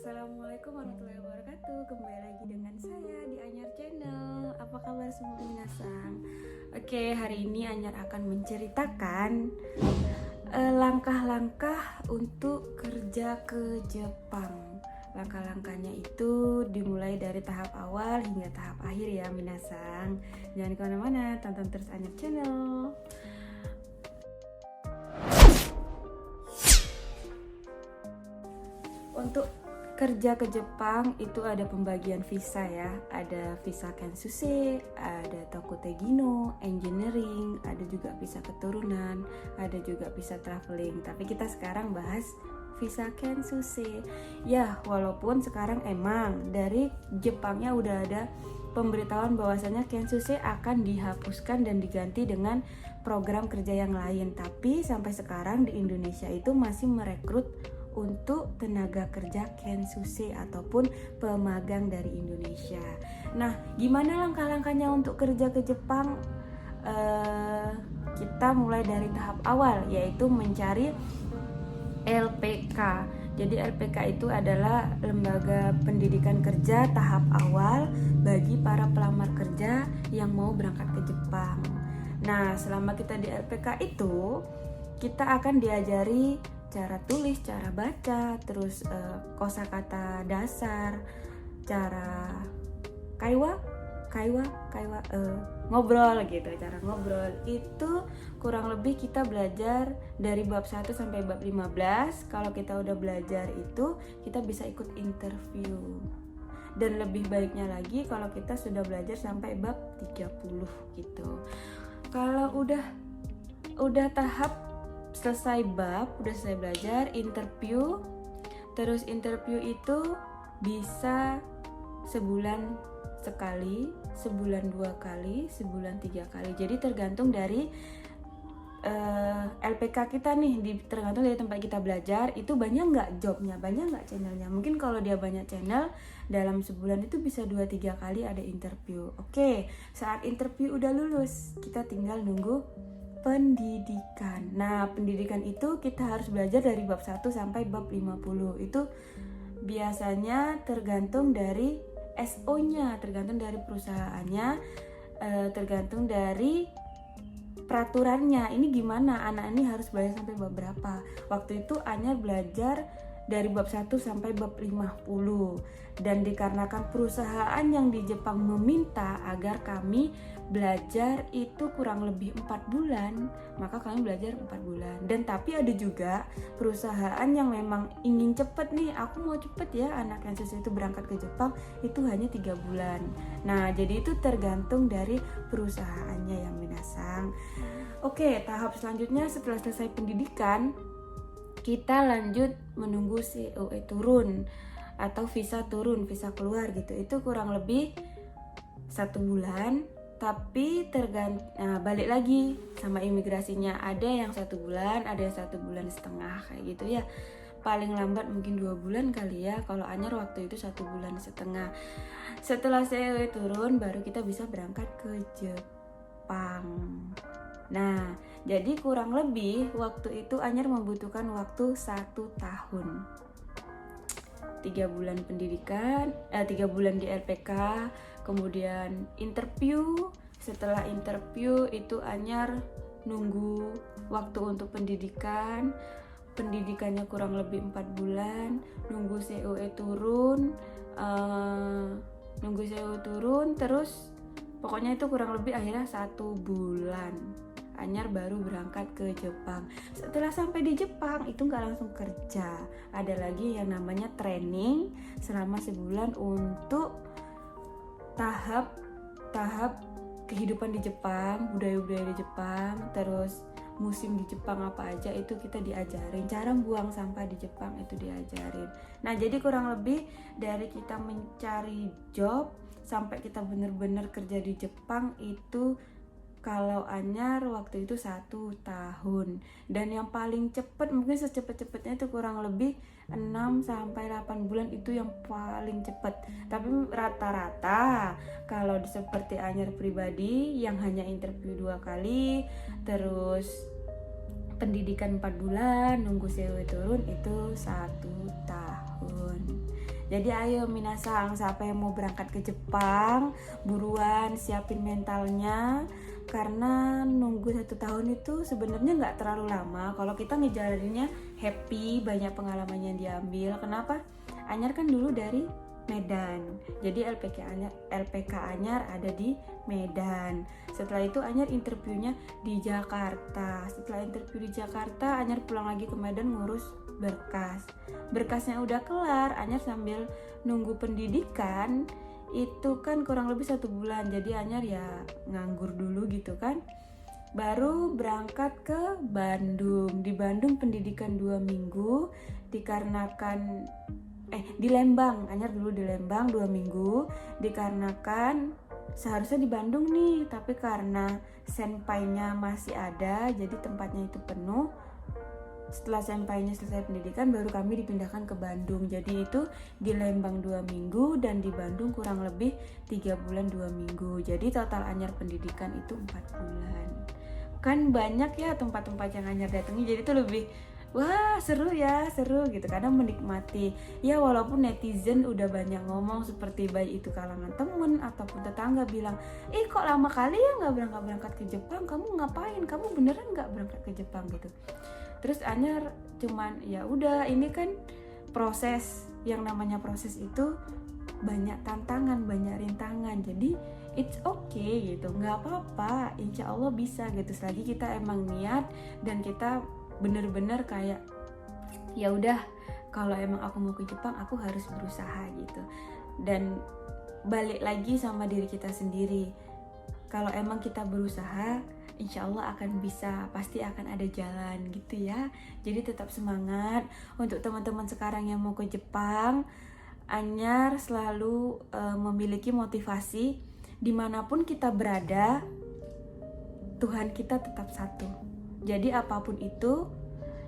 Assalamualaikum warahmatullahi wabarakatuh. Kembali lagi dengan saya di Anyar Channel. Apa kabar semua minasan? Oke, hari ini Anyar akan menceritakan langkah-langkah untuk kerja ke Jepang. Langkah-langkahnya itu dimulai dari tahap awal hingga tahap akhir ya minasan. Jangan kemana-mana, tonton terus Anyar Channel. Untuk kerja ke Jepang itu ada pembagian visa ya. Ada visa Kensuke, ada Tokutegino, engineering, ada juga visa keturunan, ada juga visa traveling. Tapi kita sekarang bahas visa Kensuke. Ya, walaupun sekarang emang dari Jepangnya udah ada pemberitahuan bahwasanya Kensuke akan dihapuskan dan diganti dengan program kerja yang lain. Tapi sampai sekarang di Indonesia itu masih merekrut untuk tenaga kerja Kensuke ataupun pemagang dari Indonesia. Nah, gimana langkah-langkahnya untuk kerja ke Jepang? Kita mulai dari tahap awal, yaitu mencari LPK. Jadi LPK itu adalah lembaga pendidikan kerja tahap awal bagi para pelamar kerja yang mau berangkat ke Jepang. Nah, selama kita di LPK itu, kita akan diajari cara tulis, cara baca, terus kosakata dasar, cara ngobrol gitu, cara ngobrol. Itu kurang lebih kita belajar dari bab 1 sampai bab 15. Kalau kita udah belajar itu, kita bisa ikut interview. Dan lebih baiknya lagi kalau kita sudah belajar sampai bab 30 gitu. Kalau udah tahap selesai bab, udah selesai belajar, interview. Terus interview itu bisa sebulan sekali, sebulan 2 kali, sebulan 3 kali. Jadi tergantung dari LPK kita nih, tergantung dari tempat kita belajar itu banyak nggak jobnya, banyak nggak channelnya. Mungkin kalau dia banyak channel, dalam sebulan itu bisa 2-3 kali ada interview. Oke, saat interview udah lulus, kita tinggal nunggu pendidikan. Nah, pendidikan itu kita harus belajar dari bab 1 sampai bab 50. Itu biasanya tergantung dari SO-nya, tergantung dari perusahaannya, tergantung dari peraturannya. Ini gimana? Anak ini harus belajar sampai bab berapa? Waktu itu Anyar belajar dari bab 1 sampai bab 50. Dan dikarenakan perusahaan yang di Jepang meminta agar kami belajar itu kurang lebih 4 bulan, maka kami belajar 4 bulan. Dan tapi ada juga perusahaan yang memang ingin cepet nih, aku mau cepet ya anak Kensuke itu berangkat ke Jepang, itu hanya 3 bulan. Nah, jadi itu tergantung dari perusahaannya yang minasang. Oke, tahap selanjutnya setelah selesai pendidikan, kita lanjut menunggu COE turun atau visa turun, visa keluar gitu. Itu kurang lebih 1 bulan. Tapi balik lagi sama imigrasinya, ada yang 1 bulan, ada yang 1,5 bulan kayak gitu ya. Paling lambat mungkin 2 bulan kali ya. Kalau Anyar waktu itu 1,5 bulan. Setelah COE turun baru kita bisa berangkat ke Jepang. Nah, jadi kurang lebih waktu itu Anyar membutuhkan waktu 1 tahun. 3 bulan pendidikan, 3 bulan di LPK, kemudian interview. Setelah interview itu Anyar nunggu waktu untuk pendidikan. Pendidikannya kurang lebih 4 bulan, nunggu COE turun, terus pokoknya itu kurang lebih akhirnya 1 bulan. Anyar baru berangkat ke Jepang. Setelah sampai di Jepang itu nggak langsung kerja, ada lagi yang namanya training selama sebulan untuk tahap kehidupan di Jepang, budaya-budaya di Jepang, terus musim di Jepang apa aja itu kita diajarin, cara buang sampah di Jepang itu diajarin. Nah, jadi kurang lebih dari kita mencari job sampai kita bener-bener kerja di Jepang itu kalau Anyar waktu itu 1 tahun. Dan yang paling cepat, mungkin secepat-cepatnya itu kurang lebih 6-8 bulan, itu yang paling cepat. Tapi rata-rata kalau seperti Anyar pribadi yang hanya interview 2 kali, terus pendidikan 4 bulan, nunggu COE turun itu 1 tahun. Jadi ayo minasang, siapa yang mau berangkat ke Jepang, buruan siapin mentalnya, karena nunggu 1 tahun itu sebenarnya nggak terlalu lama kalau kita ngejalaninnya happy, banyak pengalaman yang diambil. Kenapa? Anyar kan dulu dari Medan, jadi LPK Anyar ada di Medan. Setelah itu Anyar interviewnya di Jakarta. Setelah interview di Jakarta, Anyar pulang lagi ke Medan ngurus berkasnya udah kelar. Anyar sambil nunggu pendidikan itu kan kurang lebih 1 bulan, jadi Anyar ya nganggur dulu gitu kan. Baru berangkat ke Bandung. Di Bandung pendidikan 2 minggu, dikarenakan di Lembang, Anyar dulu di Lembang 2 minggu, dikarenakan seharusnya di Bandung nih, tapi karena senpainya masih ada, jadi tempatnya itu penuh. Setelah senpainya selesai pendidikan, baru kami dipindahkan ke Bandung. Jadi itu di Lembang 2 minggu dan di Bandung kurang lebih 3 bulan 2 minggu. Jadi total Anyar pendidikan itu 4 bulan. Kan banyak ya tempat-tempat yang Anyar datangi, jadi itu lebih wah seru gitu, kadang menikmati ya. Walaupun netizen udah banyak ngomong seperti baik itu kalangan temen ataupun tetangga bilang, kok lama kali ya nggak berangkat ke Jepang, kamu ngapain, kamu beneran nggak berangkat ke Jepang gitu. Terus Anyar cuman ya udah, ini kan proses, yang namanya proses itu banyak tantangan, banyak rintangan, jadi it's okay gitu, nggak apa-apa, insya Allah bisa gitu, selagi kita emang niat dan kita bener-bener kayak ya udah, kalau emang aku mau ke Jepang aku harus berusaha gitu. Dan balik lagi sama diri kita sendiri, kalau emang kita berusaha insya Allah akan bisa, pasti akan ada jalan gitu ya. Jadi tetap semangat. Untuk teman-teman sekarang yang mau ke Jepang, Anyar selalu memiliki motivasi, dimanapun kita berada Tuhan kita tetap satu. Jadi apapun itu,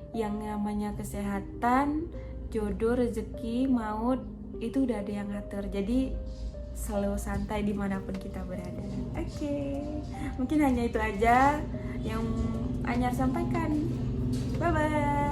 yang namanya kesehatan, jodoh, rezeki, maut, itu udah ada yang ngatur. Jadi selalu santai dimanapun kita berada. Oke. Mungkin hanya itu aja yang Anyar sampaikan. Bye bye.